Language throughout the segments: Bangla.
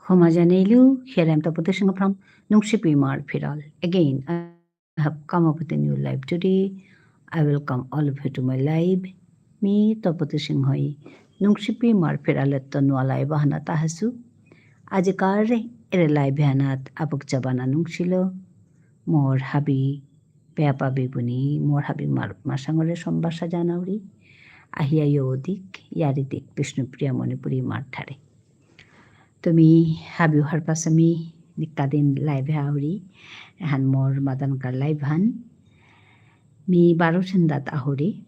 Homogeneily, here I am the position from Nungshipi Firal. Again, I have come up with a new life today. I welcome all of you to my live. Me the position hoi Nungshipi Firal to no live hana tahasu. Ajikar ere live hanat abuk jabana nungshilo. More happy Peapa Bibuni, more happy Masangole Sombasa Janauri. Ahia yodik, yaridik, Vishnu Priya Manipuri Marthare. Tumi habi harpasami nikadin live hauri han mor madan kar live han mi baro sendat ahuri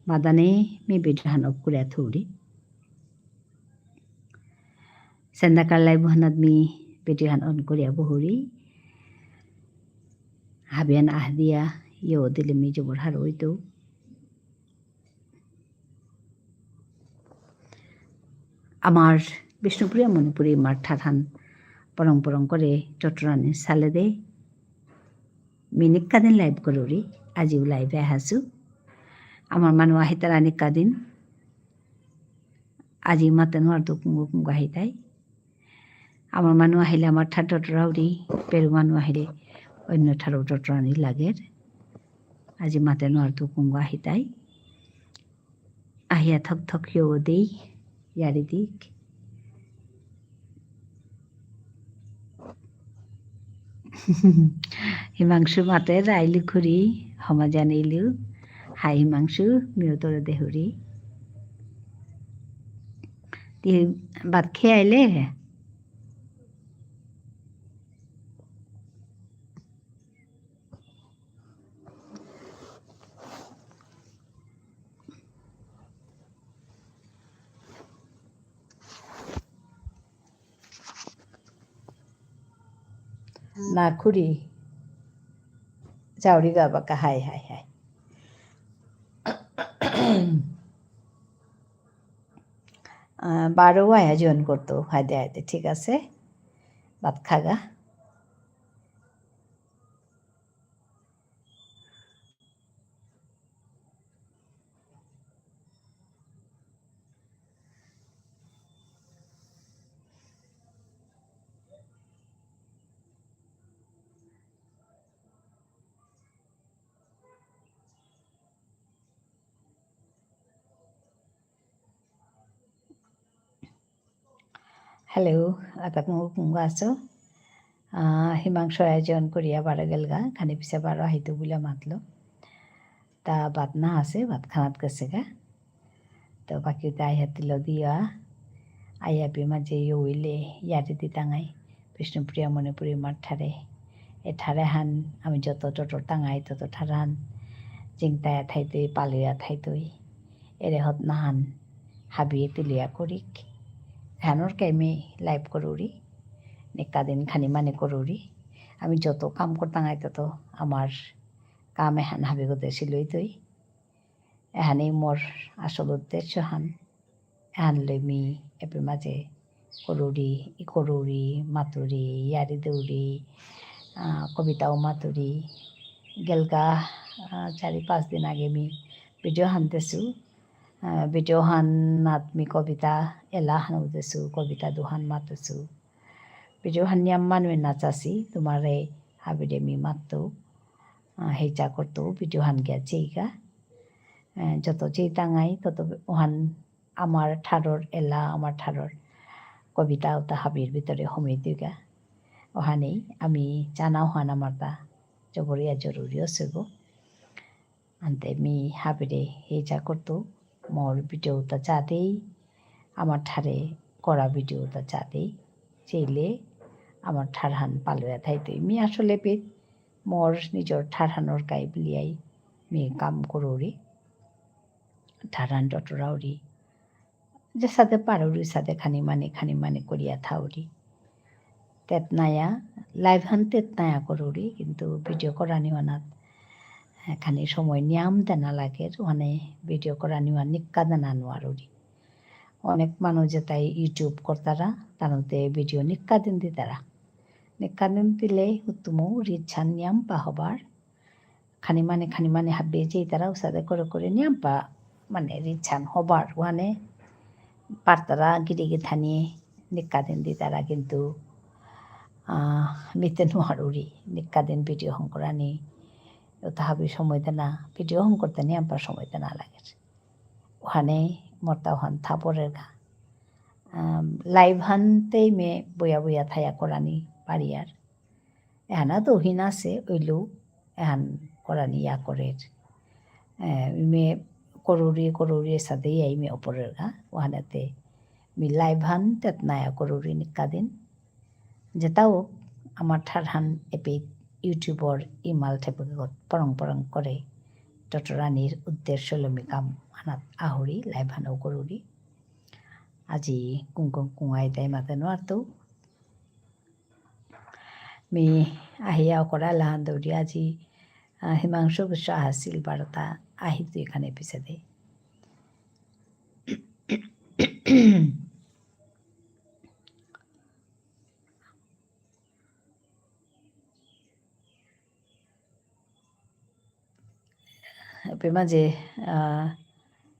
madane mi bidhan okure thuri senda kar live hanad mi bidhan on kore bohuri habian ahdia yo dile mi jobor har oito আমার বিষ্ণুপ্রিয়া মণিপুরি মাঠাধান পরং করে চট্টরানি সালে দে মিনিকাদিন লাইভ করুরি আজিও লাইভে আহাসু আমার মানুষ আহিতারা নিকাদিন আজি মাতে নোয়ার তো কুঙ্গু কুঙ্গু আহিতাই আমার মানুষ আহিলে আমার ঠার টটরাউরি পেরু মানুষ আহিলে অন্য ঠারো টটরানি লাগের আজি মাতে নোয়ার তো কুঙ্গু আহিতাই আহিয়া থক থক হিও দেই ইয়ারিদিক হিমাংশু মাতে রাইলু খুরি হমা জানিলু হাই হিমাংশু মিউতর দেহুরি ভাত খেয়ে আইলে না খুরি চাউরি গাবাকা হাই হাই হাই বারো আয়োজন করতো হায়দে হায়দে ঠিক আছে ভাত খাগা হ্যালো আতা কুঙ্গু আছো হিমাংশ আয়োজন করিয়া বারো গেলগা খানি পিছে বারো আহিতো বলে মাতলো তা ভাত না আছে ভাত খানাত গেছে গা তো বাকি আই হাতিল দিয়া আইয়াপি মাঝে ইলে ইয়ারি দি টাঙাই বিষ্ণুপ্রিয়া মণিপুরি মাঠারে এ ঠারে হান আমি যত টোটো টাঙাই তত ঠারে হান চিংতায়া থাইতই পালিয়া থাইতই এরে হত নাহান হাবিয়ে তুলিয়া করিক হ্যানোর কেমি লাইভ করুরি নিকাদিন খানি মানে করুরি আমি যত কাম করতাঙাই তত আমার কাম এহান হাবিগতে ছিলই তৈ এহানেই মোর আসল উদ্দেশ্য হান এহান লৈ মি এপে মাঝে করুরি মাতুরি ইয়ারি দৌড়ি কবিতাও মাতুরি গেলগা 4-5 দিন আগে মি ভিডিও হানতেছু ভিডিও হানাত মি কবিতা এলা হানুতেছু কবিতা দুহান মাতুছু ভিডিও হানিয়াম মানুষ নাচাছি তোমারে হাবিরে মি মাতো হেচা করতো ভিডিও হান গিয়া চেইগা যত চেই টাঙাই তত ওহান আমার ঠারর এলা আমার ঠারর কবিতা ওটা হাবির ভিতরে হমে দিগা ওহানেই আমি জানাও হান আমার তা জবরিয়া জরুরি আছে গো আনতে মি হাবিরে হেচা করতো মোর ভিডিওটা চাঁদেই আমার ঠারে করা ভিডিওটা চাঁদেই চেইলে আমার ঠারহান পালোয়া থাইতই মি আসলে পে মোর নিজর ঠারহানোর গাই বুলিয়াই মি কাম করুরি ঠারহান ডটরাউরি যে সাথে পারুরি সাথে খানি মানে করিয়া থাউরি তেতনায়া লাইভ হান তেতনায়া করুরি কিন্তু ভিডিও করা নিওয়ানাত খানি সময় নিয়াম দেনা লাগে মানে ভিডিও করা নিওয়া নিক্কা দেনা নোয়ারি অনেক মানুষ যে তাই ইউটিউব করতারা তারতে ভিডিও নিক্কা দিন দিতারা নিক্কা দিন দিলে উত্তমও রিচ্ছান নিয়াম পা হবার খানি মানে হাববে যেই তারা উসাদে করে নিয়াম পা মানে রিচ্ছান হবার ওখানে পারতারা গিরি গিথা নিয়ে নিক্কা দিন দিতারা কিন্তু মিতে নোৱাৰোঁ নিকাদিন ভিডিঅ' হং কৰা নি তাহাবি সময়তে না ভিডিঅ' হং করতে নি আমার সময়তে না লাগে ওখানে মরতা ওখান থাপরের গা লাইভ হানতেই মে বইয়া বইয়া থায়া করানি পারি আর এহানা তো হিন আছে ওইলেও এহান করানি ইয়া করে মে করুরি সাথেই এই মে ওপরের গা ওখানেতে মি লাইভ হান তেত নায়া করুরি নিকাদিন যেটাও আমার ঠারহান এপি ইউটিউবর ইমাল ঠেপগত পরং করে টটরানির উদ্দেশ্য লমি কাম আনাত আহরি লাইভ হানও করুরি আজি কুঙাই তাই মাতে নোৱাৰতো মি আহিয়া কৰা লাহান দৌৰি আজি হিমাংশু গুচ্ছ আছিল বাৰটা আহিতো এখানে পিছতে মাঝে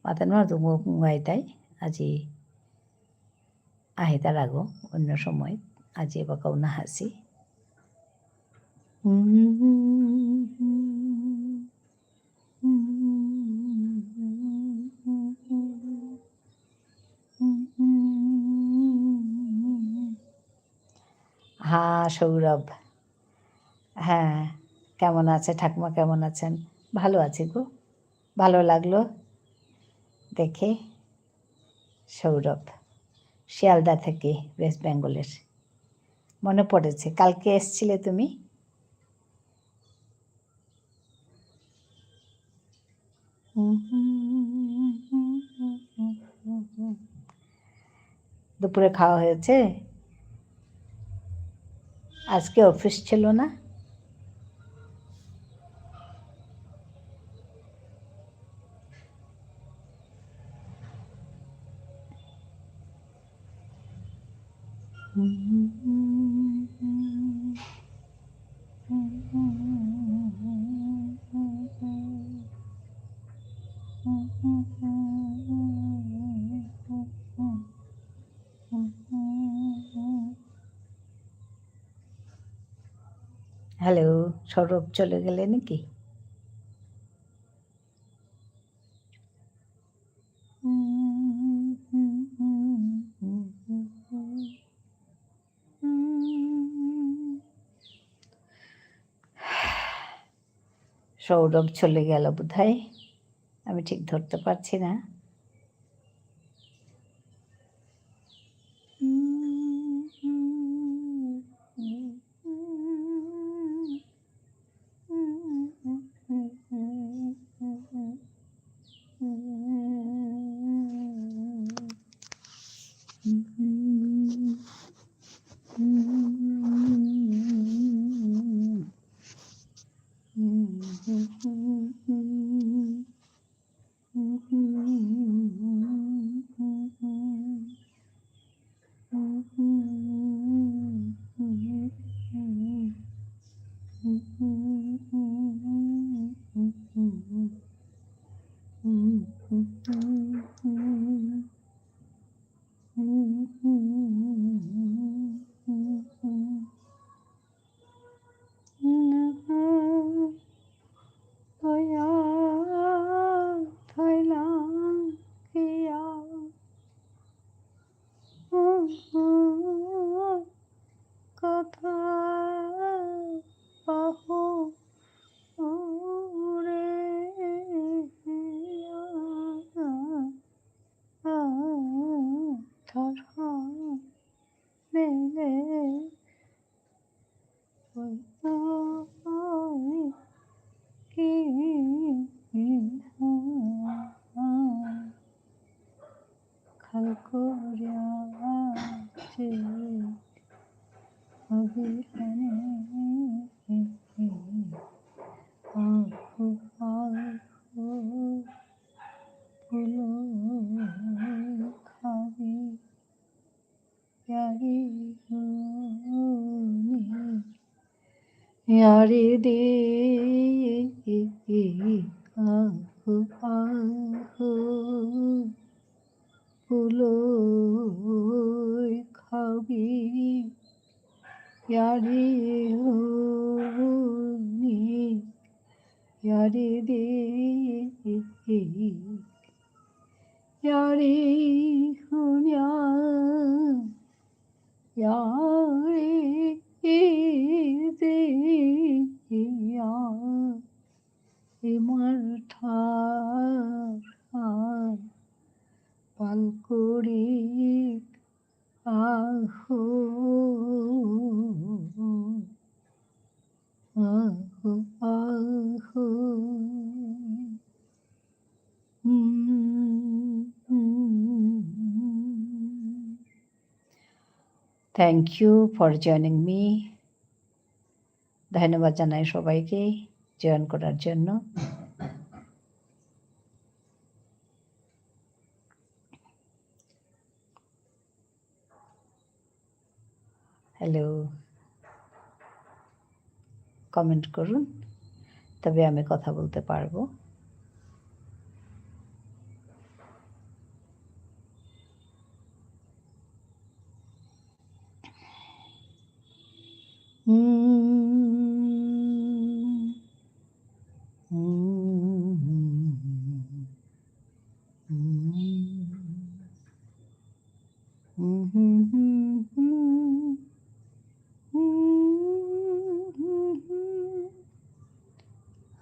মাতে নোৱাৰতো কুঙাই তাই আজি আহি তার আগো অন্য সময় আজি এবাকাও না হাসি হ্যাঁ সৌরভ হ্যাঁ কেমন আছে ঠাকুমা কেমন আছেন ভালো আছি গো ভালো লাগলো দেখে সৌরভ শিয়ালদা থেকে ওয়েস্ট বেঙ্গলের মনে পড়েছে কালকে এসছিলে তুমি দুপুরে খাওয়া হয়েছে আজকে অফিস ছিল না হ্যালো সৌরভ চলে গেলে নাকি সৌরভ চলে গেল বোধহয় আমি ঠিক ধরতে পারছি না यारी दे आहो आहो ফুলই খাবি यारी हो नी यारी दे यारी हुन्या यारी दे या इमर्थार पालकुड़ी आहो आहो आहो thank you for joining me. ধন্যবাদ জানাই সবাইকে জয়েন করার জন্য। হ্যালো, কমেন্ট করুন, তবে আমি কথা বলতে পারবো।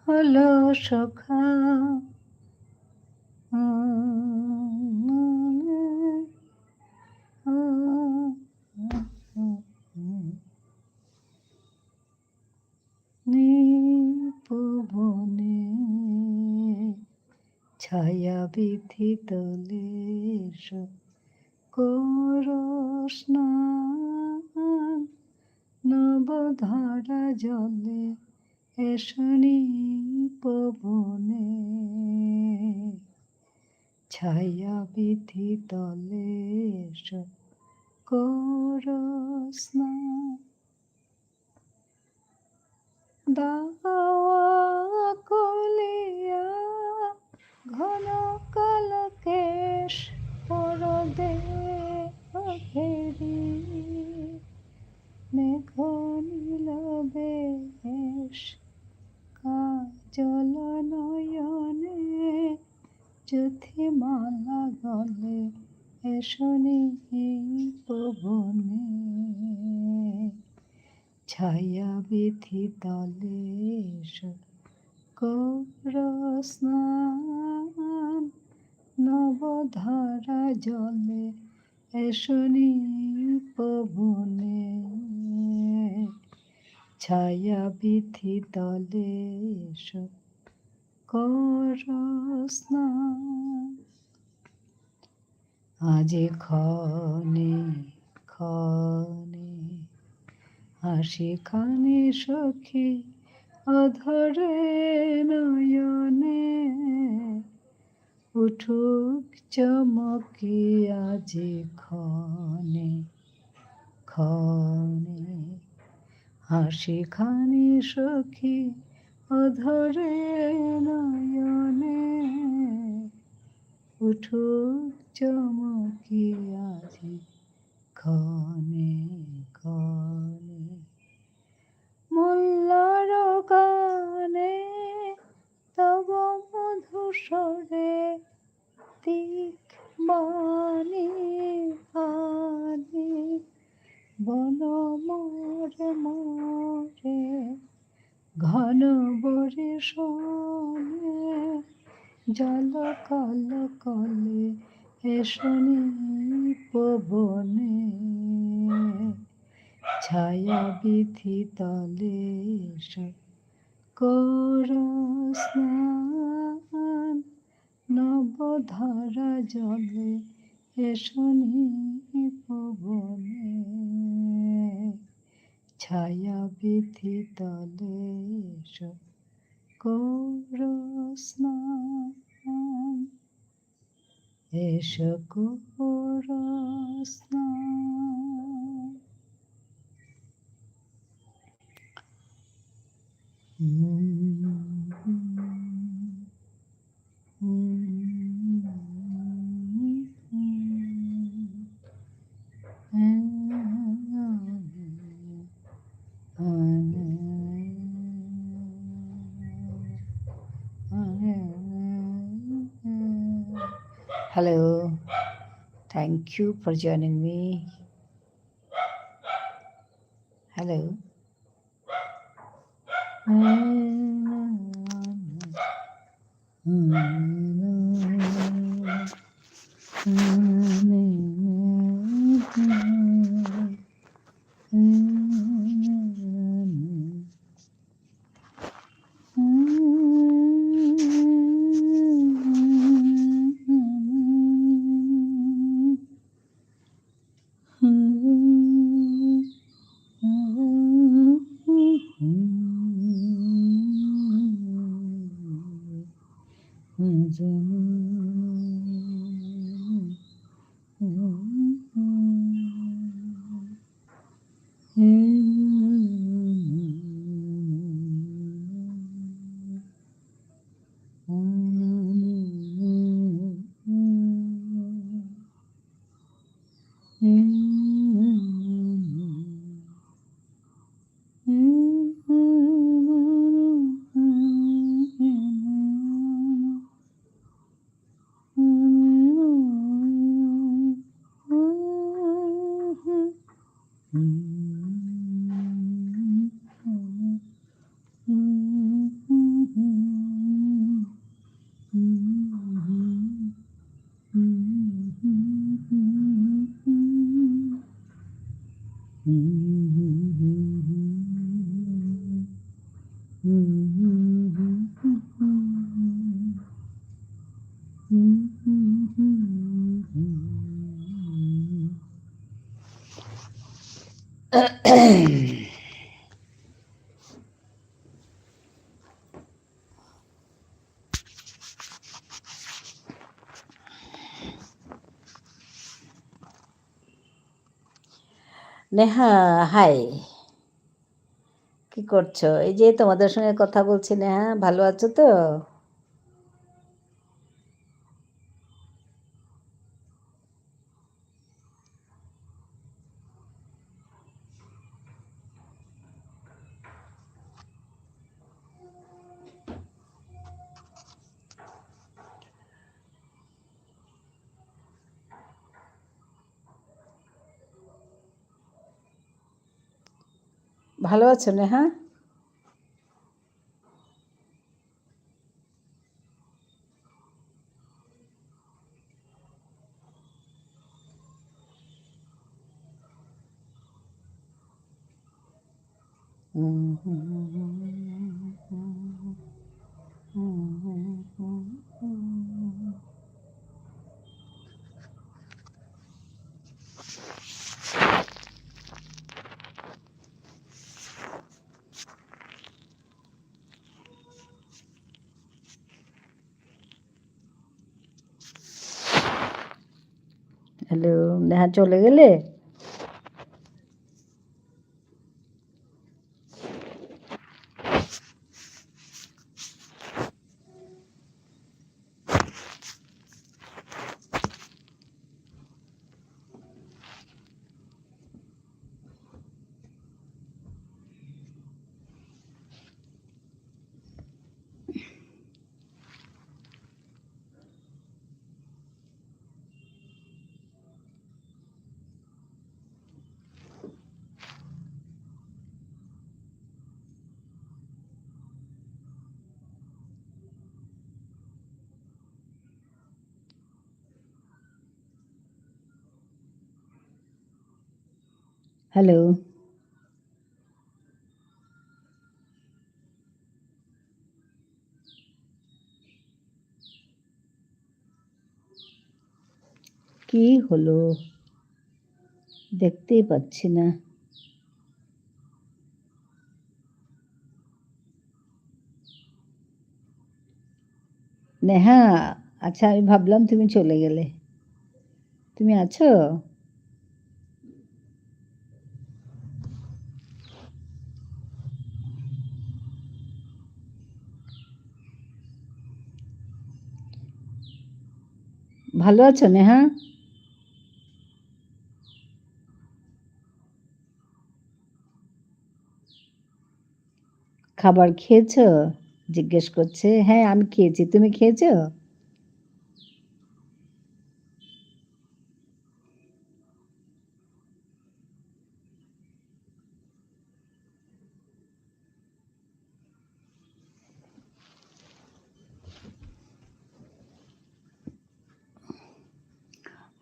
হলো সখা নিপবনে ছায়া বিধি তলে করস স্নান নবধারা জলে এসনি পবনে ছায়া বিধি তলে করস স্নান দাওয়া কলিয়া ঘন কাল কেশ পরদে ঘেরি মেঘ নীল বেশ কাজল নয়নে জ্যোতিমালা গলে এসনি পবনে ছায়া বিধি তলে কর স্নান নবধারা জলে এসনি পবনে ছায়া বিধি তলে কর স্নান আজি ক্ষণে ক্ষণে হাসি খানি সখী অধরে নয়নে উঠুক চমকি আজি ক্ষণে ক্ষণে হাসি খানি সখী অধরে নয়নে উঠুক চমকি আজি ক্ষণে ক্ষণে মোল্লার গানে তব মধুসরে দিক বাণী বাণী বন মরে মরে ঘন বরিশনে জল কল কলে এসনি পবনে ছায়া বিধি তলে কর স্নান নবধারা জলে এসনি পবনে ছায়া বিধি তলে কর স্নান এস কর স্নান। Hello. Thank you for joining me. Hello. Neha, hi. কি করছো? এই যে তোমাদের সঙ্গে কথা বলছি। নেহা, ভালো আছো তো? ভালো আছো নেহা? হ্যালো, নেহা চলে গেলে? হ্যালো। কি হলো? দেখতেই পাচ্ছি না। নেহা, আচ্ছা, আমি ভাবলাম তুমি চলে গেলে। তুমি আছো? ভালো আছো নেহা? খাবার খেয়েছো? জিজ্ঞেস করছে। হ্যাঁ, আমি খেয়েছি। তুমি খেয়েছো?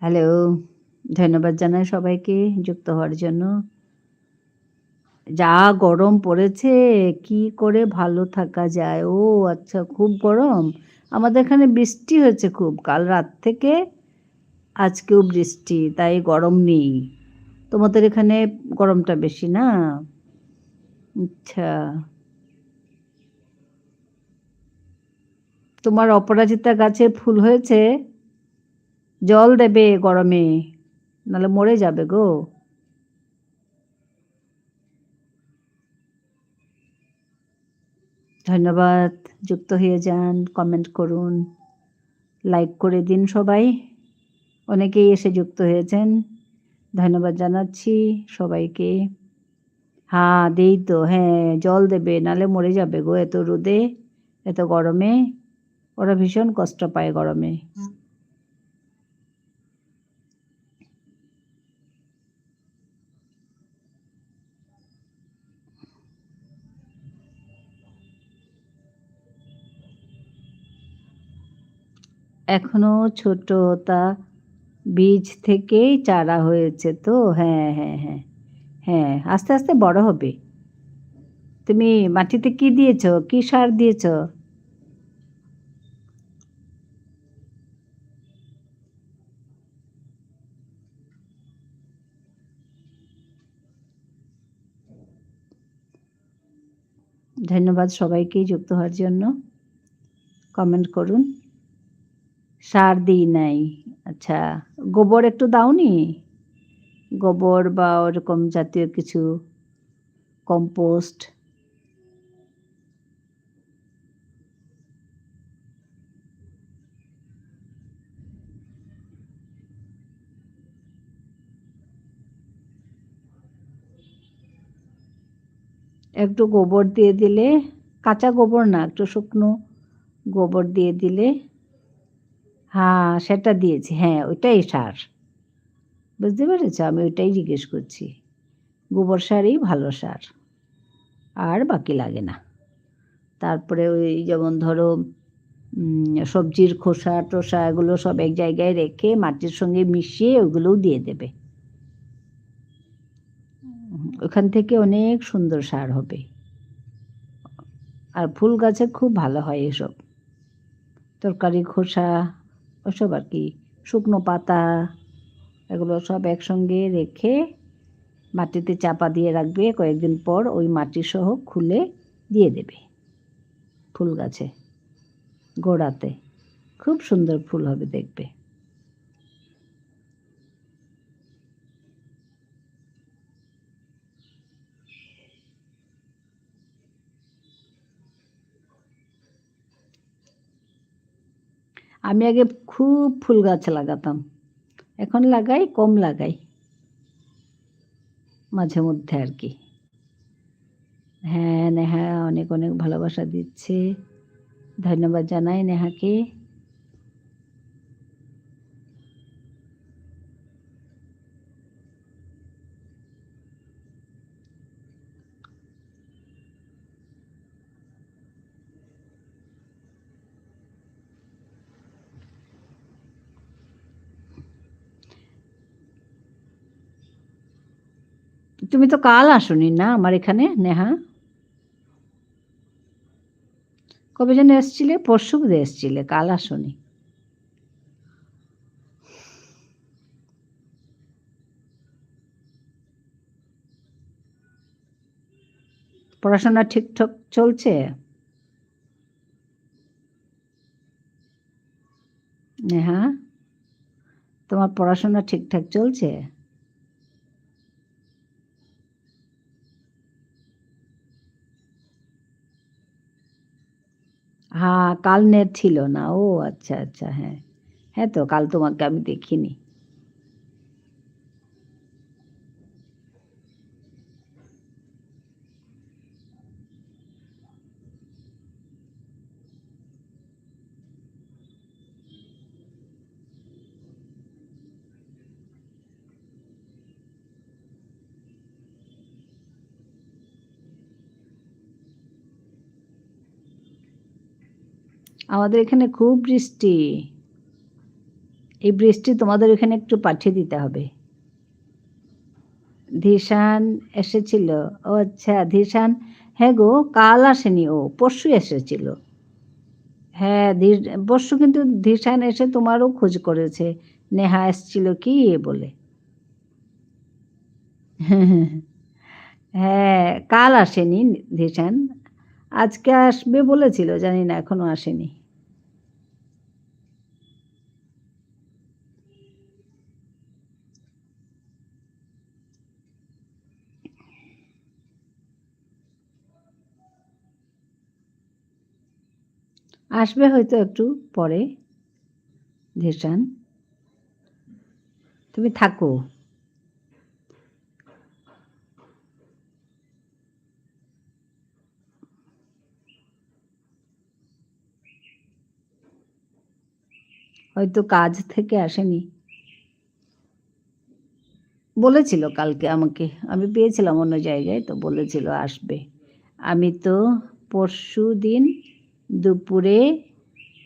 হ্যালো, ধন্যবাদ জানাই সবাইকে যুক্ত হওয়ার জন্য। যা গরম পড়েছে, কি করে ভালো থাকা যায়? ও আচ্ছা, খুব গরম? আমাদের এখানে বৃষ্টি হয়েছে খুব। কাল রাত থেকে আজকেও বৃষ্টি, তাই গরম নেই। তোমাদের এখানে গরমটা বেশি না? আচ্ছা। তোমার অপরাজিতা গাছে ফুল হয়েছে? জল দেবে গরমে, নাহলে মরে যাবে গো। ধন্যবাদ। যুক্ত হয়ে যান, কমেন্ট করুন, লাইক করে দিন সবাই। অনেকেই এসে যুক্ত হয়েছেন। ধন্যবাদ জানাচ্ছি সবাইকে। হ্যাঁ, দেই তো। হ্যাঁ, জল দেবে, নাহলে মরে যাবে গো এত রোদে, এত গরমে। ওরা ভীষণ কষ্ট পায় গরমে। এখনো ছোট, তা বীজ থেকেই চারা হয়েছে তো। হ্যাঁ, হ্যাঁ, হ্যাঁ। হ্যাঁ, আস্তে, আস্তে বড় হবে। তুমি মাটিতে কি দিয়েছ? কি সার দিয়েছ? ধন্যবাদ সবাইকেই যুক্ত হওয়ার জন্য। কমেন্ট করুন। সার দিই নাই। আচ্ছা, গোবর একটু দাওনি? গোবর বা ওরকম জাতীয় কিছু, কম্পোস্ট? একটু গোবর দিয়ে দিলে, কাঁচা গোবর না, একটু শুকনো গোবর দিয়ে দিলে। হ্যাঁ, সেটা দিয়েছি। হ্যাঁ, ওইটাই সার। বুঝতে পেরেছ? আমি ওইটাই জিজ্ঞেস করছি। গোবর সারই ভালো সার। আর বাকি লাগে না। তারপরে ওই যেমন ধরো সবজির খোসা-টোসা এগুলো সব এক জায়গায় রেখে মাটির সঙ্গে মিশিয়ে ওগুলোও দিয়ে দেবে। ওখান থেকে অনেক সুন্দর সার হবে। আর ফুল গাছে খুব ভালো হয় এসব। তরকারি খোসা, ওসব আর কি, শুকনো পাতা, এগুলো সব একসঙ্গে রেখে মাটিতে চাপা দিয়ে রাখবে। কয়েকদিন পর ওই মাটি সহ খুলে দিয়ে দেবে ফুল গাছে গোড়াতে। খুব সুন্দর ফুল হবে দেখবে। আমি আগে খুব ফুল গাছ লাগাতাম। এখন লাগাই, কম লাগাই, মাঝে মধ্যে আর কি। হ্যাঁ, নেহা অনেক অনেক ভালোবাসা দিচ্ছে। ধন্যবাদ জানাই নেহাকে। তুমি তো কাল আসোনি না আমার এখানে, নেহা? কবে যেন এসছিলে? পরশু বোধহয় এসছিলে, কাল আসোনি। পড়াশোনা ঠিকঠাক চলছে? নেহা, তোমার পড়াশোনা ঠিকঠাক চলছে? হ্যাঁ, কাল নেট ছিল না। ও আচ্ছা, আচ্ছা। হ্যাঁ, হ্যাঁ তো কাল তোমাকে আমি দেখিনি। আমাদের এখানে খুব বৃষ্টি। এই বৃষ্টি তোমাদের ওখানে একটু পাঠিয়ে দিতে হবে। ধিশান এসেছিল? ও আচ্ছা, ধিশান, হ্যাঁ গো, কাল আসেনি, ও পরশু এসেছিল। হ্যাঁ, পরশু কিন্তু ধিশান এসে তোমারও খোঁজ করেছে, নেহা এসছিল কি বলে। হ্যাঁ, কাল আসেনি ধিশান, আজকে আসবে বলেছিল, জানি না এখনো আসেনি। আসবে হয়তো একটু পরে। ধিশান, তুমি থাকো। হয়তো কাজ থেকে আসেনি। বলেছিল কালকে আমাকে, আমি পেয়েছিলাম অন্য জায়গায়, তো বলেছিল আসবে। আমি তো পরশুদিন দুপুরে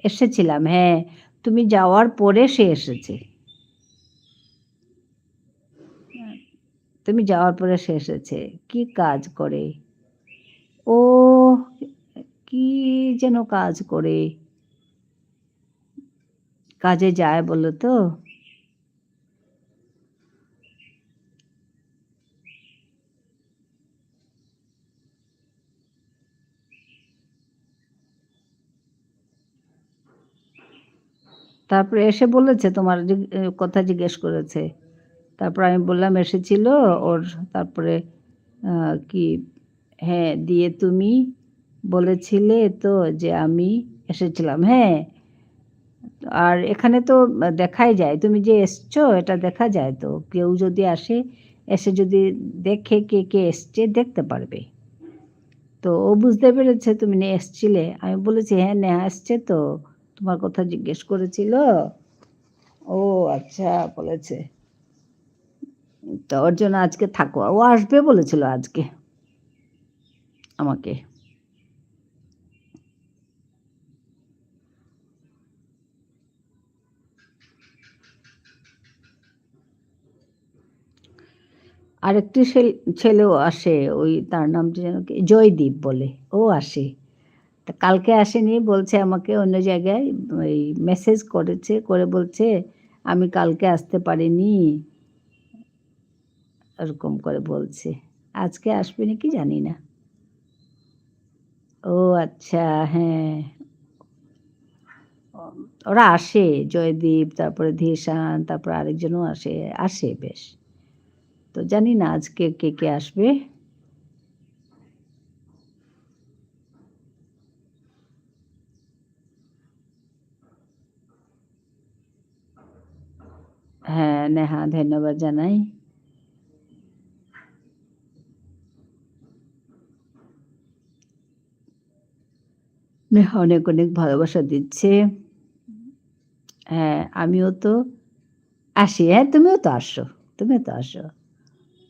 এসেছিলাম। হ্যাঁ, তুমি যাওয়ার পরে সে এসেছে। তুমি যাওয়ার পরে সে এসেছে। কি কাজ করে? ও কি যেন কাজ করে? কাজে যায় বলো তো? তারপরে এসে বলেছে, তোমার কথা জিজ্ঞেস করেছে। তারপর আমি বললাম এসেছিল ওর। তারপরে কি, হ্যাঁ, দিয়ে তুমি বলেছিলে তো যে আমি এসেছিলাম। হ্যাঁ, আর এখানে তো দেখাই যায় তুমি যে এসছো, এটা দেখা যায় তো। কেউ যদি আসে, এসে যদি দেখে কে কে এসছে, দেখতে পারবে। তো ও বুঝতে পেরেছে তুমি এসছিলে। আমি বলেছি হ্যাঁ, নেহা এসছে তো, তোমার কথা জিজ্ঞেস করেছিল। ও আচ্ছা, বলেছে। তো ওর জন্য আজকে থাকো, ও আসবে বলেছিল আজকে আমাকে। আরেকটি ছেলেও আসে, ওই তার নামটা যেন কি, জয়দীপ বলে, ও আসে। তা কালকে আসেনি, বলছে আমাকে অন্য জায়গায় ওই মেসেজ করেছে, করে বলছে আমি কালকে আসতে পারিনি, এরকম করে বলছে। আজকে আসবে নাকি জানি না। ও আচ্ছা, হ্যাঁ। ওরা আসে, জয়দীপ, তারপরে ধীশান, তারপর আরেকজনও আসে, আসে বেশ। তো জানি না আজকে কে কে আসবে। হ্যাঁ, নেহা, ধন্যবাদ জানাই। নেহা অনেক অনেক ভালোবাসা দিচ্ছে। হ্যাঁ, আমিও তো আসি। হ্যাঁ, তুমিও তো আসো, তুমিও তো আসো।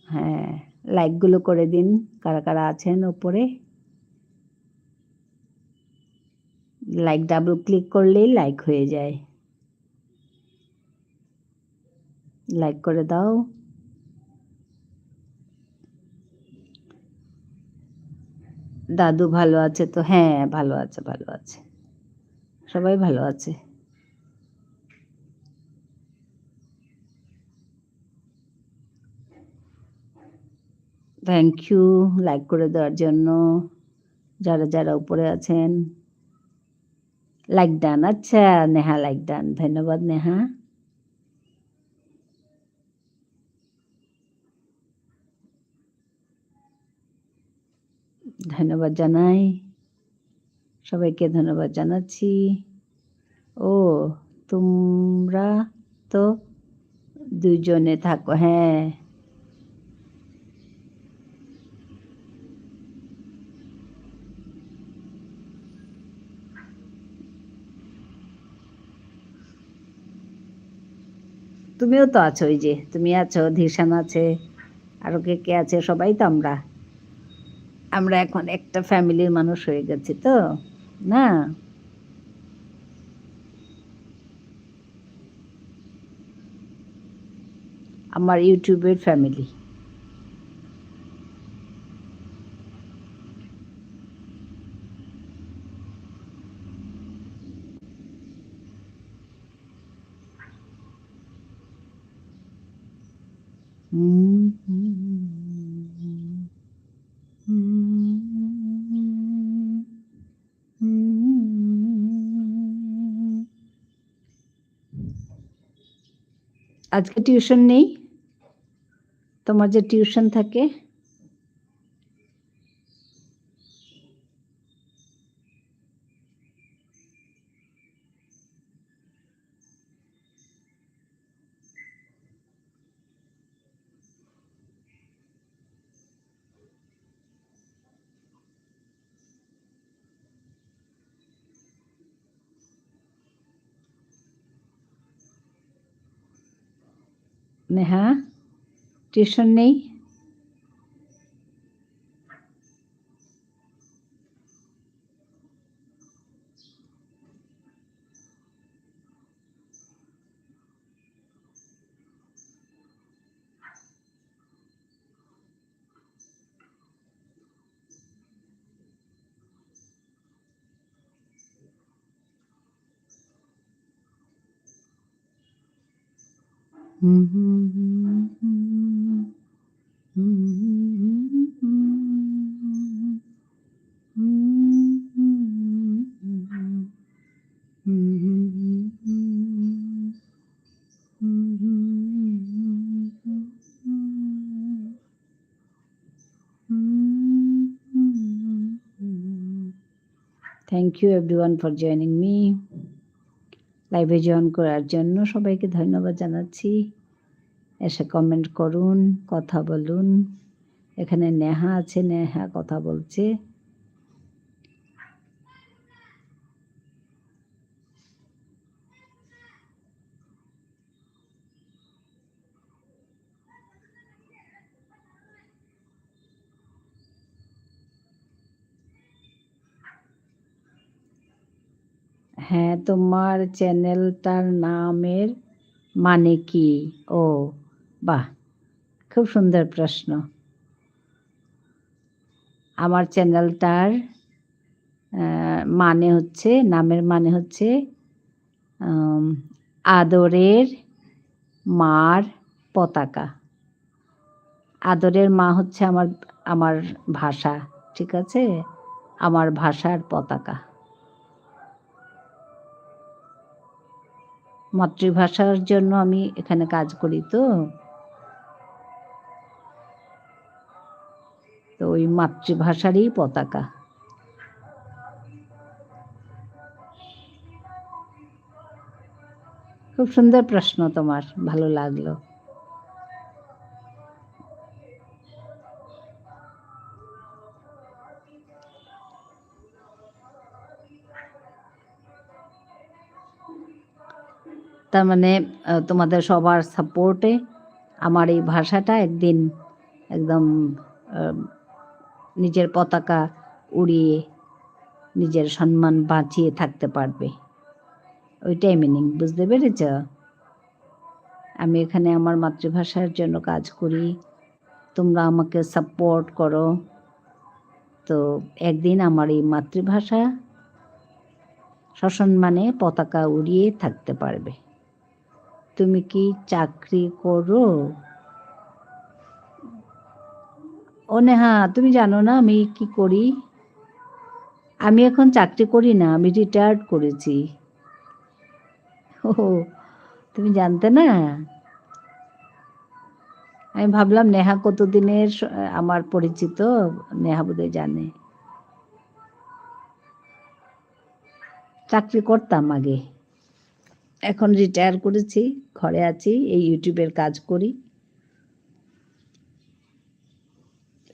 হ্যাঁ, লাইকগুলো করে দিন, কারা কারা আছেন ওপরে। লাইক ডাবল ক্লিক করলেই লাইক হয়ে যায়। লাইক করে দাও। দাদু ভালো আছে তো? হ্যাঁ, ভালো আছে, ভালো আছে। সবাই ভালো আছে। থ্যাংক ইউ লাইক করে দেওয়ার জন্য, যারা যারা উপরে আছেন। লাইক ডান, আচ্ছা, নেহা লাইক ডান, ধন্যবাদ নেহা। ধন্যবাদ জানাই, সবাইকে ধন্যবাদ জানাচ্ছি। ও, তোমরা তো দুজনে থাকো। হ্যাঁ, তুমিও তো আছো, ওই যে তুমি আছো, ধীশান আছে, আরো কে কে আছে, সবাই তো আমরা। আমরা এখন একটা ফ্যামিলির মানুষ হয়ে গেছি তো, না? আমার ইউটিউবের ফ্যামিলি। আজকে টিউশন নেই? তোমার যে টিউশন থাকে? নেহা, টিউশন নেই? Thank you everyone for joining me. লাইভে জয়েন করার জন্য সবাইকে ধন্যবাদ জানাচ্ছি। এসে কমেন্ট করুন, কথা বলুন। এখানে নেহা আছে, নেহা কথা বলছে। হ্যাঁ, তোমার চ্যানেলটার নামের মানে কি? ও বাহ, খুব সুন্দর প্রশ্ন। আমার চ্যানেলটার মানে হচ্ছে, নামের মানে হচ্ছে আদরের মার পতাকা। আদরের মা হচ্ছে আমার আমার ভাষা, ঠিক আছে? আমার ভাষার পতাকা। মাতৃভাষার জন্য আমি এখানে কাজ করি, তো ওই মাতৃভাষারই পতাকা। খুব সুন্দর প্রশ্ন তোমার, ভালো লাগলো। তার মানে তোমাদের সবার সাপোর্টে আমার এই ভাষাটা একদিন একদম নিজের পতাকা উড়িয়ে নিজের সম্মান বাঁচিয়ে থাকতে পারবে। ওইটাই মিনিং, বুঝতে পেরেছ? আমি এখানে আমার মাতৃভাষার জন্য কাজ করি, তোমরা আমাকে সাপোর্ট করো, তো একদিন আমার এই মাতৃভাষা সসম্মানে পতাকা উড়িয়ে থাকতে পারবে। তুমি কি চাকরি করো? ও নেহা, তুমি জানো না আমি কি করি? আমি এখন চাকরি করি না, আমি রিটায়ার্ড করেছি। ও, তুমি জানতে না? আমি ভাবলাম নেহা কতদিনের আমার পরিচিত, নেহা বোধহয় জানে। চাকরি করতাম আগে, এখন রিটায়ার করেছি, ঘরে আছি, এই ইউটিউবের কাজ করি,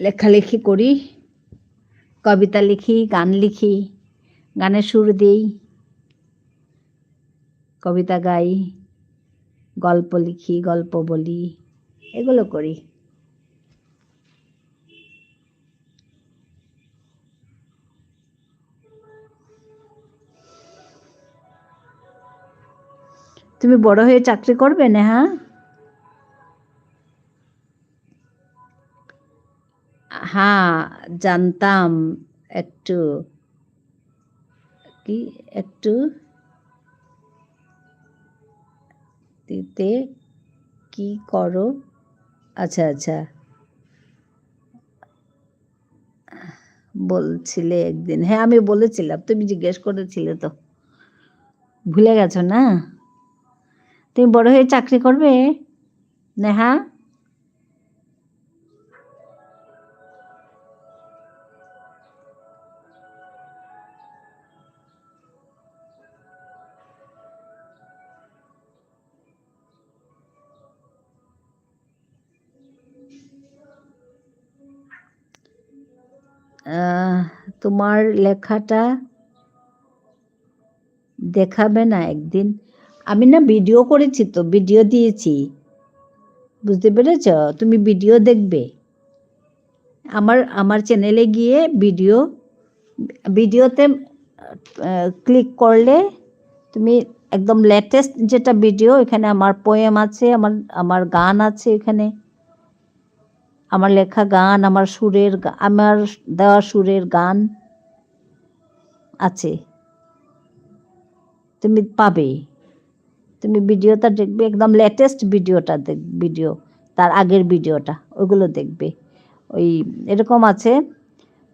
লেখালেখি করি, কবিতা লিখি, গান লিখি, গানের সুর দিই, কবিতা গাই, গল্প লিখি, গল্প বলি, এগুলো করি। তুমি বড় হয়ে চাকরি করবে নেহা? হ্যাঁ, জানতাম একটু কি একটু দিতে কি করো? আচ্ছা, আচ্ছা। বলছিলে একদিন। হ্যাঁ, আমি বলেছিলাম। তুমি জিজ্ঞেস করেছিলে তো। ভুলে গেছো না? তুমি বড় হয়ে চাকরি করবে? নেহা? আহ তোমার লেখাটা দেখাবে না একদিন? আমি না ভিডিও করেছি তো, ভিডিও দিয়েছি। বুঝতে পেরেছ? তুমি ভিডিও দেখবে। আমার চ্যানেলে গিয়ে ভিডিওতে ক্লিক করলে তুমি একদম লেটেস্ট যেটা ভিডিও, এখানে আমার পোয়েম আছে, আমার গান আছে এখানে। আমার লেখা গান, আমার দেওয়া সুরের গান আছে। তুমি পাবে। তুমি ভিডিওটা দেখবে, একদম লেটেস্ট ভিডিও, তার আগের ভিডিওটা, ওইগুলো দেখবে। ওই এরকম আছে,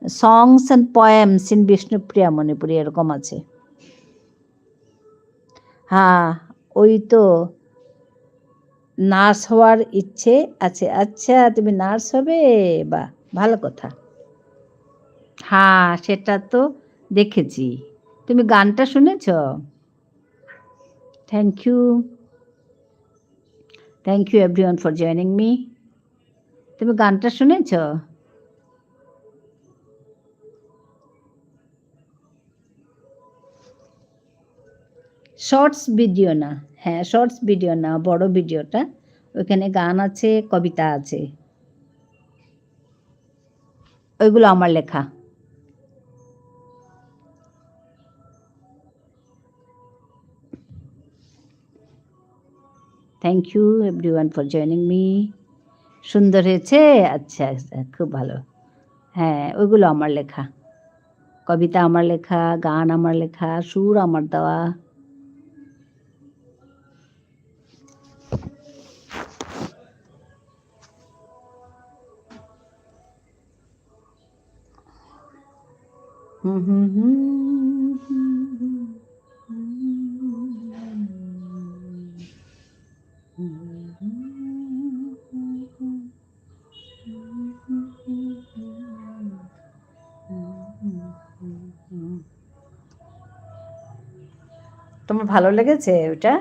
songs and poems in Bishnupriya Manipuri, এরকম আছে। হ্যাঁ, ওই তো নার্স হওয়ার ইচ্ছে আছে। আচ্ছা, তুমি নার্স হবে? বাহ, ভালো কথা। হ্যাঁ, সেটা তো দেখেছি। তুমি গানটা শুনেছ? Thank you. Thank you everyone for joining me. তুমি গানটা শুনেছ? শর্টস ভিডিও না। হ্যাঁ, শর্টস ভিডিও না, বড় ভিডিওটা। ওইখানে গান আছে, কবিতা আছে। ওইগুলো আমার লেখা। Thank you everyone for joining me. সুন্দর হয়েছে? আচ্ছা, আচ্ছা, খুব ভালো। হ্যাঁ, ওইগুলো আমার লেখা। কবিতা আমার লেখা, গান আমার লেখা, সুর আমার দেওয়া। হুম, হুম, হুম, হুম, হুম, তোমার ভালো লেগেছে ওটা?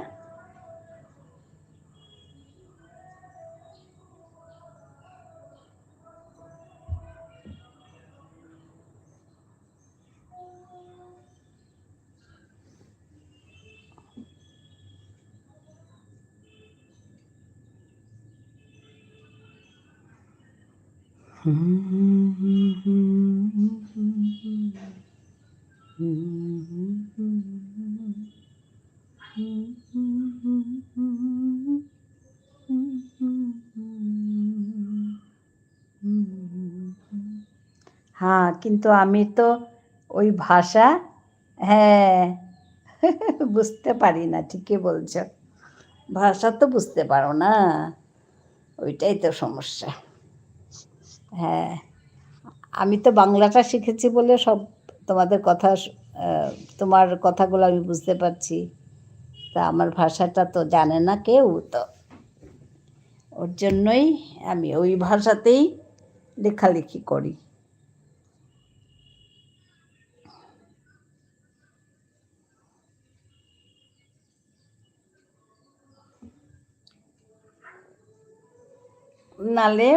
হ্যাঁ, কিন্তু আমি তো ওই ভাষা, হ্যাঁ, বুঝতে পারি না, ঠিকই বলছ। ভাষা তো বুঝতে পারো না, ওইটাই তো সমস্যা। হ্যাঁ, আমি তো বাংলাটা শিখেছি বলে সব তোমাদের কথা, তোমার কথাগুলো আমি বুঝতে পারছি। তা আমার ভাষাটা তো জানে না কেউ, তো ওর জন্যই আমি ওই ভাষাতেই লেখালেখি করি। নালে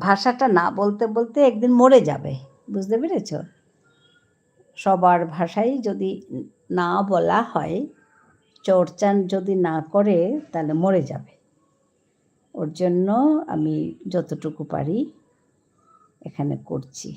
ভাষাটা না বলতে বলতে একদিন মরে যাবে। বুঝতে পেরেছ? সবার ভাষাই যদি না বলা হয়, চর্চা যদি না করে, তাহলে মরে যাবে। ওর জন্য আমি যতটুকু পারি এখানে করছি।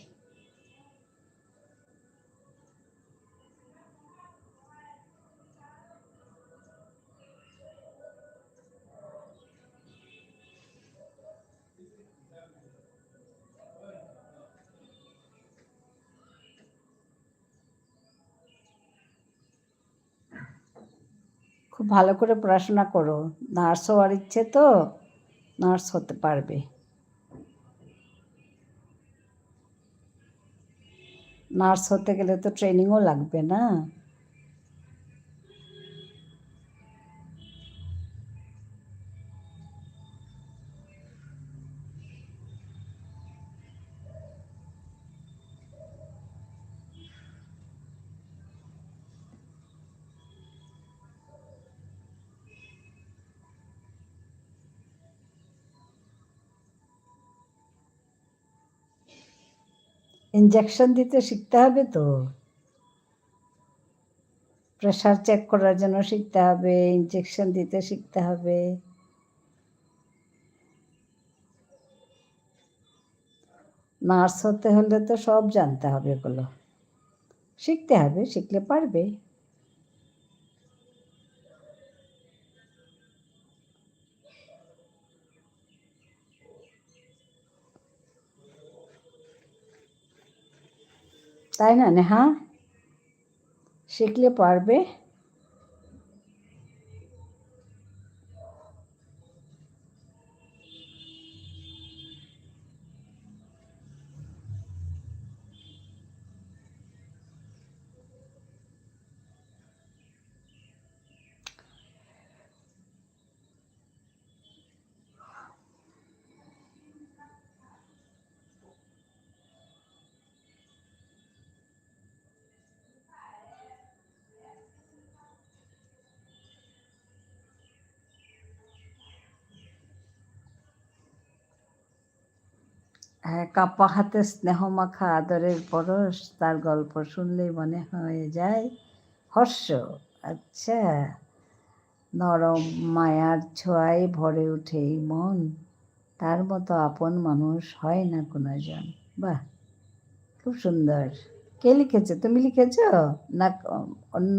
খুব ভালো করে পড়াশোনা করো, নার্স হওয়ার ইচ্ছে তো, নার্স হতে পারবে। নার্স হতে গেলে তো ট্রেনিংও লাগবে না? ইঞ্জেকশন দিতে শিখতে হবে তো, প্রেশার চেক করার জন্য শিখতে হবে, ইঞ্জেকশন দিতে শিখতে হবে। নার্স হতে হলে তো সব জানতে হবে, এগুলো শিখতে হবে, শিখলে পারবে। তাই না নেহা? শিখলে পারবে। হ্যাঁ, কাপা হাতে স্নেহ মাখা আদরের পরশ, তার গল্প শুনলেই মনে হয়ে যায় হর্ষ। আচ্ছা, নরম মায়ার ছোঁয়ায় ভরে ওঠে এই মন, তার মতো আপন মানুষ হয় না কোনোজন। বাহ, খুব সুন্দর। কে লিখেছে? তুমি লিখেছ না অন্য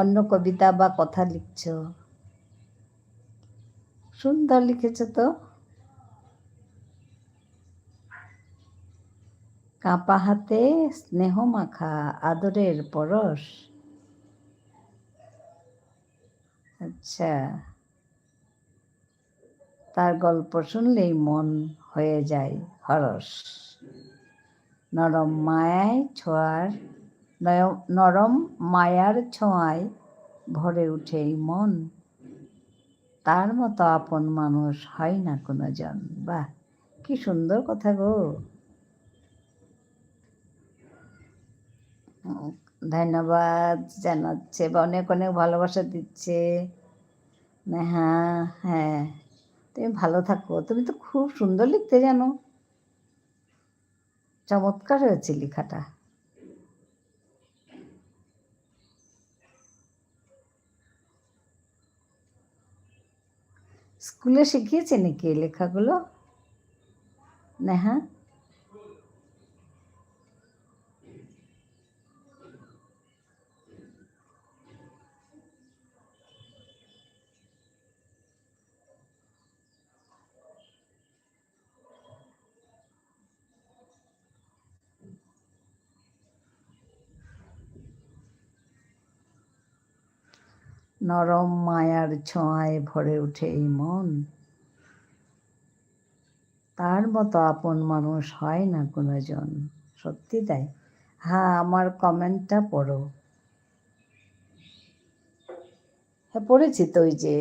অন্য কবিতা বা কথা লিখছ? সুন্দর লিখেছ তো। কাঁপা হাতে স্নেহ মাখা আদরের পরশ। আচ্ছা, তার গল্প শুনলেই মন হয়ে যায় হরস। নরম মায়ায় ছোঁয়ার নরম মায়ার ছোঁয়ায় ভরে উঠে এই মন, তার মতো আপন মানুষ হয় না কোনোজন। বাহ, কি সুন্দর কথা গো। ধন্যবাদ জানাচ্ছে বা অনেক অনেক ভালোবাসা দিচ্ছে। হ্যাঁ হ্যাঁ, তুমি ভালো থাকো, তুমি তো খুব সুন্দর লিখতে জানো, চমৎকার হয়েছে লেখাটা। স্কুলে শিখিয়েছে নাকি এই লেখাগুলো নেহা? নরম মায়ার ছোঁয়ায় ভরে ওঠে এই মন, তার মতো আপন মানুষ হয় না কোনোজন। সত্যি তাই। হ্যাঁ, আমার কমেন্টটা পড়ো। হ্যাঁ, পড়েছি তো, ওই যে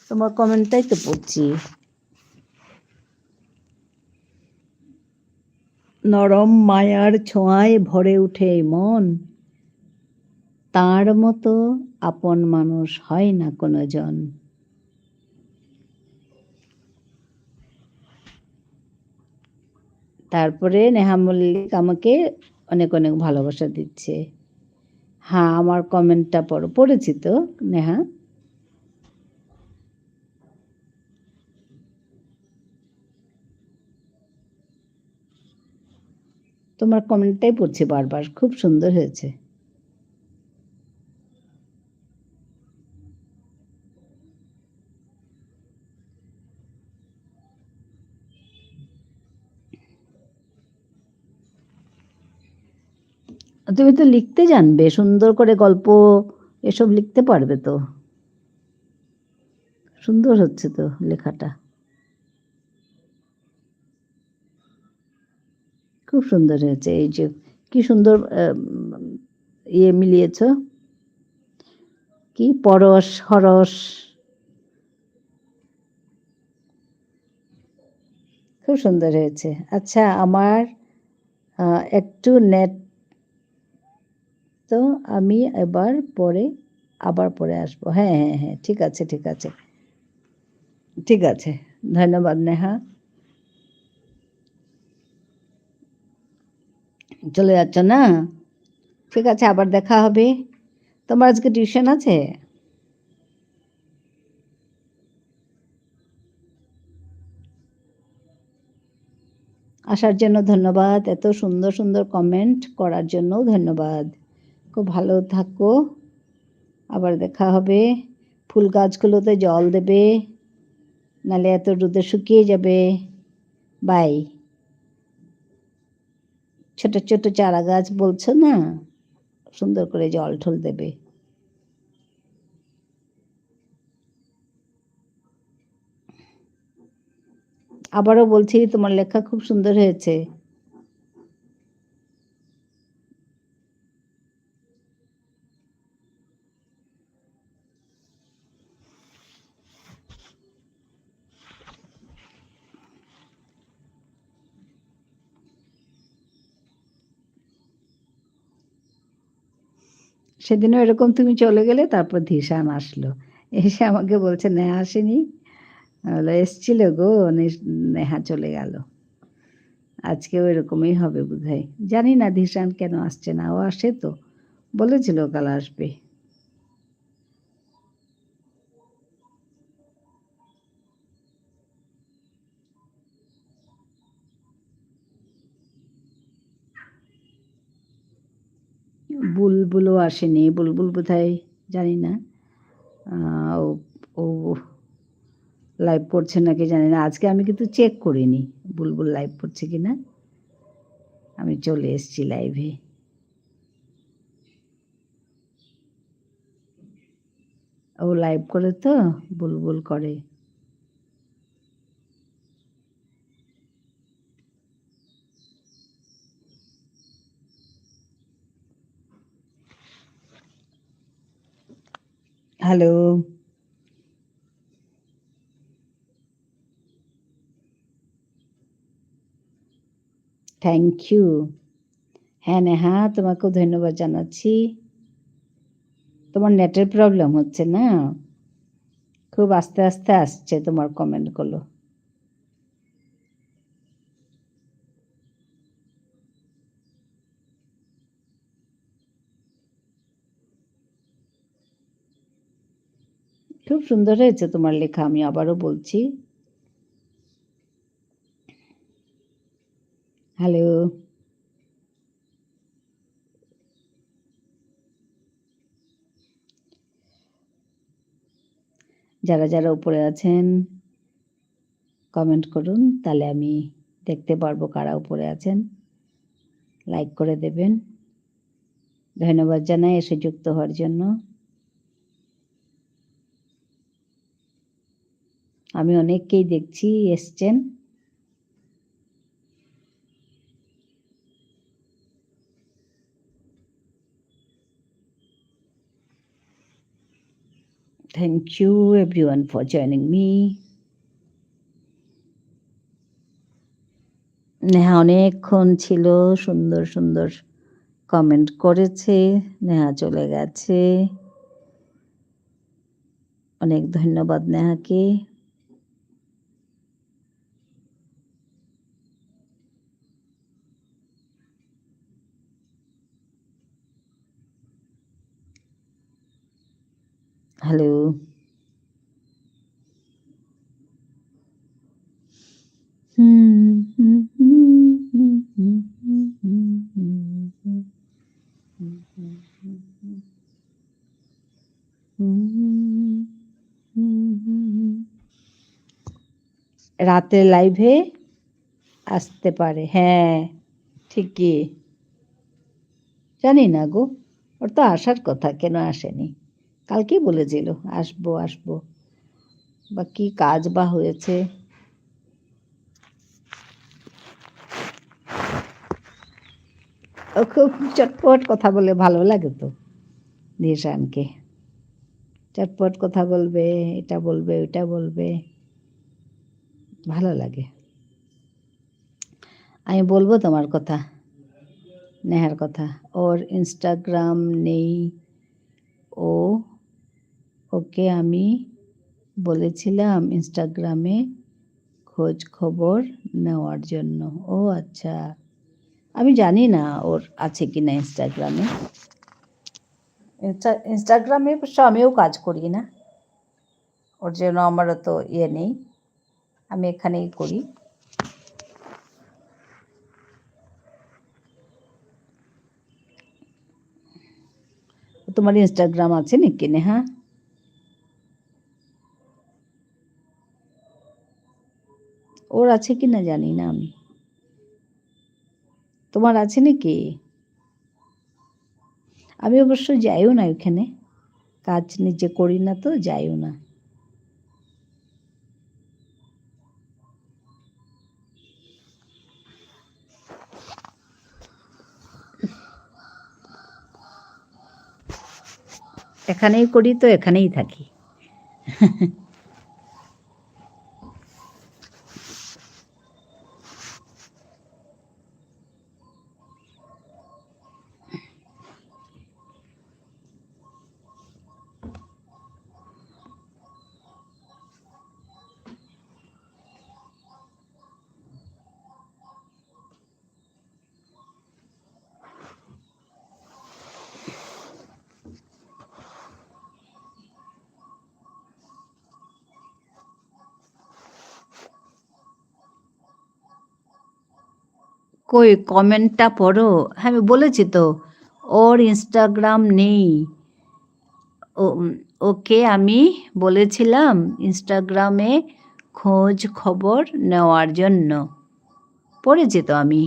তোমার কমেন্টটাই তো পড়ছি। নরম মায়ার ছোঁয়ায় ভরে উঠে মন, তার মতো আপন মানুষ হয় না কোনোজন। তারপরে নেহা মল্লিক আমাকে অনেক অনেক ভালোবাসা দিচ্ছে। হ্যাঁ, আমার কমেন্টটা পড়ো। পড়েছি তো নেহা। তোমার কমেন্টটাই পড়ছি বারবার, খুব সুন্দর হয়েছে। তুমি তো লিখতে জানবে, সুন্দর করে গল্প এসব লিখতে পারবে তো, সুন্দর হচ্ছে তো লেখাটা, খুব সুন্দর হয়েছে। এই যে কি সুন্দর ইয়ে মিলিয়েছ, কি পরশ হরস, খুব সুন্দর হয়েছে। আচ্ছা আমার একটু নেট, তো আমি আবার পরে আসবো। হ্যাঁ হ্যাঁ হ্যাঁ, ঠিক আছে ঠিক আছে ঠিক আছে, ধন্যবাদ নেহা। চলে যাচ্ছ না? ঠিক আছে, আবার দেখা হবে। তোমার আজকে টিউশন আছে? আসার জন্য ধন্যবাদ, এত সুন্দর সুন্দর কমেন্ট করার জন্যও ধন্যবাদ। খুব ভালো থাকো, আবার দেখা হবে। ফুল গাছগুলোতে জল দেবে, নালে এত রোদে শুকিয়ে যাবে। বাই। ছোট ছোট চারা গাছ বলছো না, সুন্দর করে জল ঠল দেবে। আবারও বলছি, তোমার লেখা খুব সুন্দর হয়েছে। সেদিনও এরকম তুমি চলে গেলে, তারপর ধিশান আসলো, এসে আমাকে বলছে নেহা আসেনি। এসছিল গো, নেহা চলে গেল। আজকেও এরকমই হবে বোধহয়, জানি না ধিশান কেন আসছে না। ও আসে তো, বলেছিল কাল আসবে। বুলবুলও আসেনি, বুলবুল বোধহয়, জানি না ও ও লাইভ পড়ছে নাকি জানি না। আজকে আমি কিন্তু চেক করিনি বুলবুল লাইভ পড়ছে কিনা, আমি চলে এসেছি লাইভে। ও লাইভ করে তো বুলবুল করে। Hello, thank you. হ্যাঁ নেহা, তোমাকেও ধন্যবাদ জানাচ্ছি। তোমার নেটের প্রবলেম হচ্ছে না? খুব আস্তে আস্তে আসছে তোমার কমেন্টগুলো। খুব সুন্দর হয়েছে তোমার লেখা, আমি আবারও বলছি। হ্যালো, যারা যারা উপরে আছেন কমেন্ট করুন, তাহলে আমি দেখতে পারবো কারা উপরে আছেন। লাইক করে দেবেন। ধন্যবাদ জানাই এসে যুক্ত হওয়ার জন্য। আমি অনেককেই দেখছি এসছেন। Thank you everyone for joining me. Neha অনেকক্ষণ ছিল, সুন্দর সুন্দর কমেন্ট করেছে। নেহা চলে গেছে, অনেক ধন্যবাদ নেহাকে। হ্যালো, রাতে লাইভে আসতে পারে, হ্যাঁ ঠিকই। জানি না গো, ওর তো আসার কথা, কেন আসেনি। কালকেই বলেছিল আসবো আসবো, বা কি কাজ বা হয়েছে। ও খুব চটপট কথা বলে, ভালো লাগে তো দিশানকে। চটপট কথা বলবে, এটা বলবে ওইটা বলবে, ভালো লাগে। আমি বলবো তোমার কথা, নেহার কথা। ওর ইনস্টাগ্রাম নেই, ও ওকে আমি বলেছিলাম ইনস্টাগ্রামে খোঁজ খবর নেওয়ার জন্য। ও আচ্ছা, আমি জানি না ওর আছে কি না ইনস্টাগ্রামে। ইনস্টাগ্রামে অবশ্য আমিও কাজ করি না, ওর জন্য আমারও তো ইয়ে নেই, আমি এখানেই করি। তোমার ইনস্টাগ্রাম আছে নাকি নেহা? ওর আছে কি না জানি না আমি। তোমার আছে নাকি? আমি অবশ্য যাইও না ওখানে, কাজ নিজে করি না তো যাইও না। এখানেই করি তো এখানেই থাকি। কই কমেন্টটা পড়ো। হ্যাঁ আমি বলেছি তো, ওর ইনস্টাগ্রাম নেই। ওকে আমি বলেছিলাম ইনস্টাগ্রামে খোঁজ খবর নেওয়ার জন্য, পড়েছি তো আমি।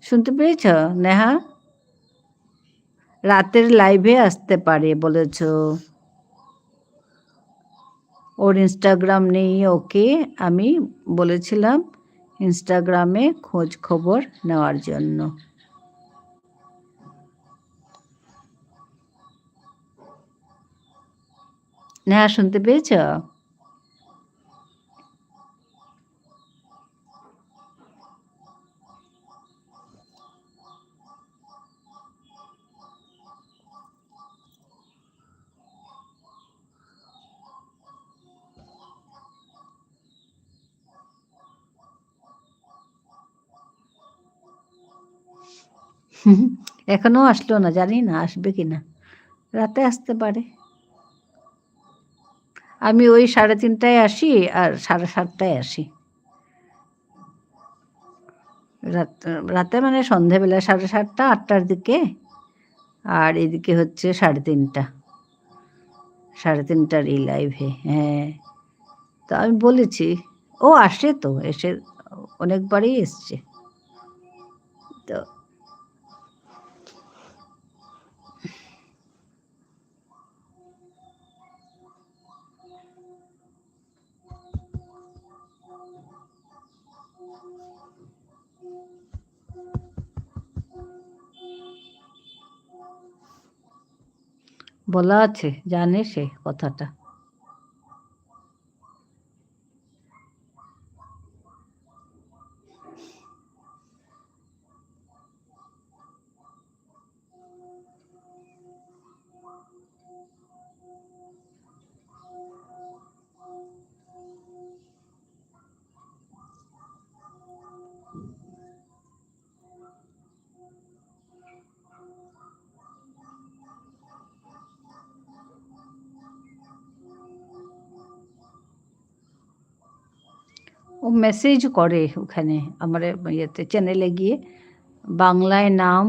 শুনতে পেয়েছ নেহা? রাতের লাইভে আসতে পারে বলেছ। ওর ইনস্টাগ্রাম নেই, ওকে আমি বলেছিলাম ইনস্টাগ্রামে খোঁজ খবর নেওয়ার জন্য। নেহা শুনতে পেয়েছ? এখনো আসলো না, জানি না আসবে কিনা, রাতে আসতে পারে। আমি ওই 3:30টায় আসি আর 7:30টায় আসি। রাত রাতে মানে সন্ধেবেলা 7:30, 8টার দিকে। আর এদিকে হচ্ছে 3:30, 3:30টার এই লাইভে। হ্যাঁ, তো আমি বলেছি, ও আসে তো, এসে অনেকবারই এসছে তো। বলা আছে, জানে সে কথাটা। ও মেসেজ করে ওখানে আমার ইয়েতে, চ্যানেলে গিয়ে। বাংলায় নাম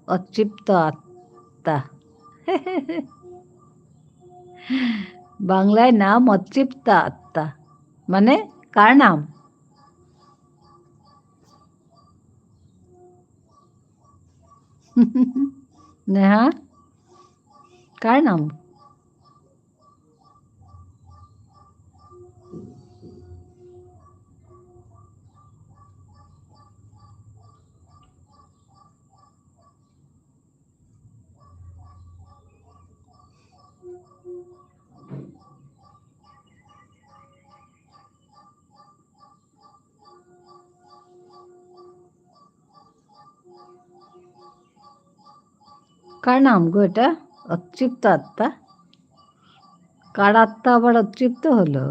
অতৃপ্ত আত্মা। বাংলায় নাম অতৃপ্ত আত্মা মানে কার নাম? নেহা, কার নাম? কার নাম গো এটা? অতৃপ্ত আত্মা? কার আত্মা আবার অতৃপ্ত হলো?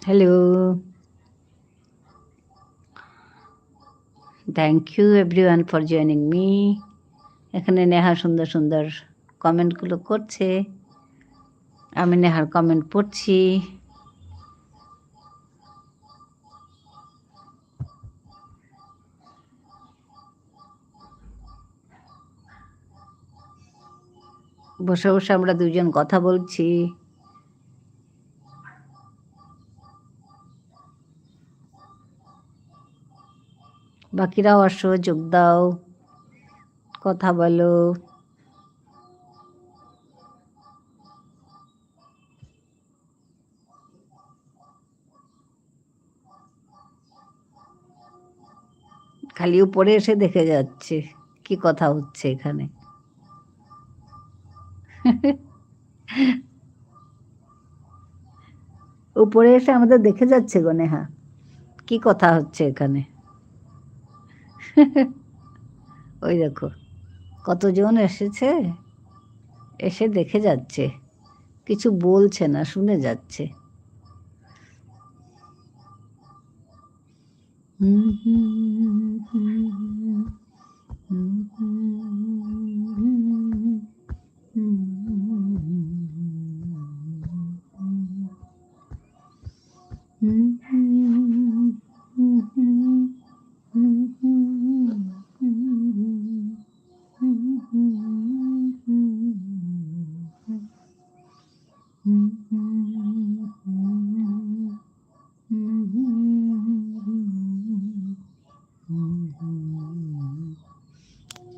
Hello, thank you everyone for joining me. এখানে নেহা সুন্দর সুন্দর কমেন্টগুলো করছে, আমি নেহার কমেন্ট পড়ছি। বসে বসে আমরা দুজন কথা বলছি। বাকিরাও আসো, যোগ দাও, কথা বলো। খালি উপরে এসে দেখে যাচ্ছে কি কথা হচ্ছে এখানে। উপরে এসে আমাদের দেখে যাচ্ছে গো নেহা, কি কথা হচ্ছে এখানে। ওই দেখো কতজন এসেছে, এসে দেখে যাচ্ছে, কিছু বলছে না, শুনে যাচ্ছে।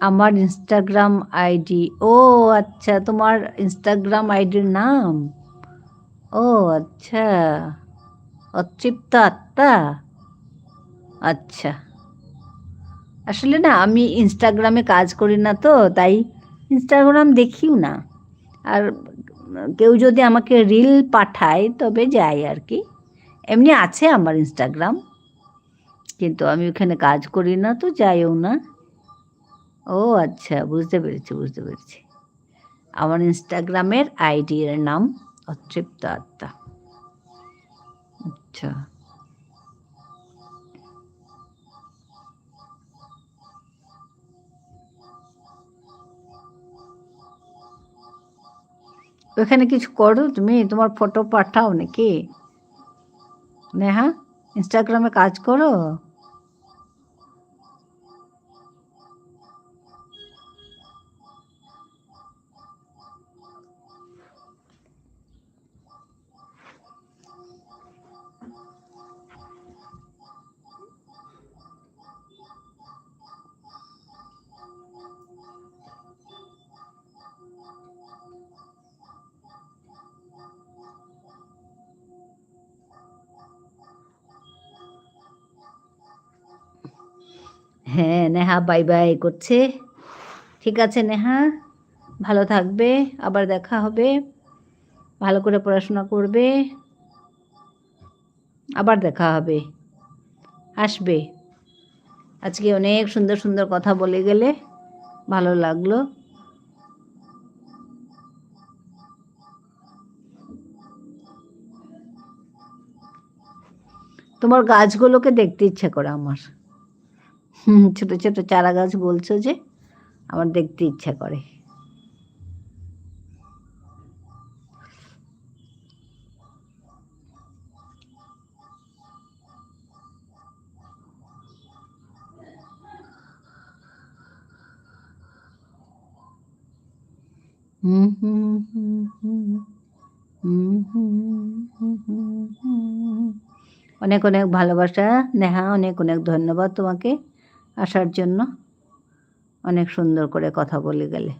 আমার ইনস্টাগ্রাম আইডি, ও আচ্ছা, তোমার ইনস্টাগ্রাম আইডির নাম, ও আচ্ছা, অতৃপ্ত আত্মা। আচ্ছা, আসলে না আমি ইনস্টাগ্রামে কাজ করি না তো, তাই ইনস্টাগ্রাম দেখিও না। আর কেউ যদি আমাকে রিল পাঠায় তবে যাই আর কি। এমনি আছে আমার ইনস্টাগ্রাম, কিন্তু আমি ওখানে কাজ করি না তো যাইও না। ও আচ্ছা, বুঝতে পেরেছি বুঝতে পেরেছি। আমার ইনস্টাগ্রামের আইডির নাম অতৃপ্ত আত্মা। আচ্ছা, ওখানে কিছু করো তুমি? তোমার ফটো পাঠাও নাকি নেহা? ইনস্টাগ্রামে কাজ করো? হ্যাঁ, নেহা বাই বাই করছে। ঠিক আছে নেহা, ভালো থাকবে, আবার দেখা হবে। ভালো করে পড়াশোনা করবে, আবার দেখা হবে, আসবে। আজকে অনেক সুন্দর সুন্দর কথা বলে গেলে, ভালো লাগলো। তোমার গাছগুলোকে দেখতে ইচ্ছে করে আমার। ছোট ছোট চারা গাছ বলছো যে, আমার দেখতে ইচ্ছা করে। অনেক অনেক ভালোবাসা নেহা, অনেক অনেক ধন্যবাদ তোমাকে আসার জন্য। অনেক সুন্দর করে কথা বলে গেলে।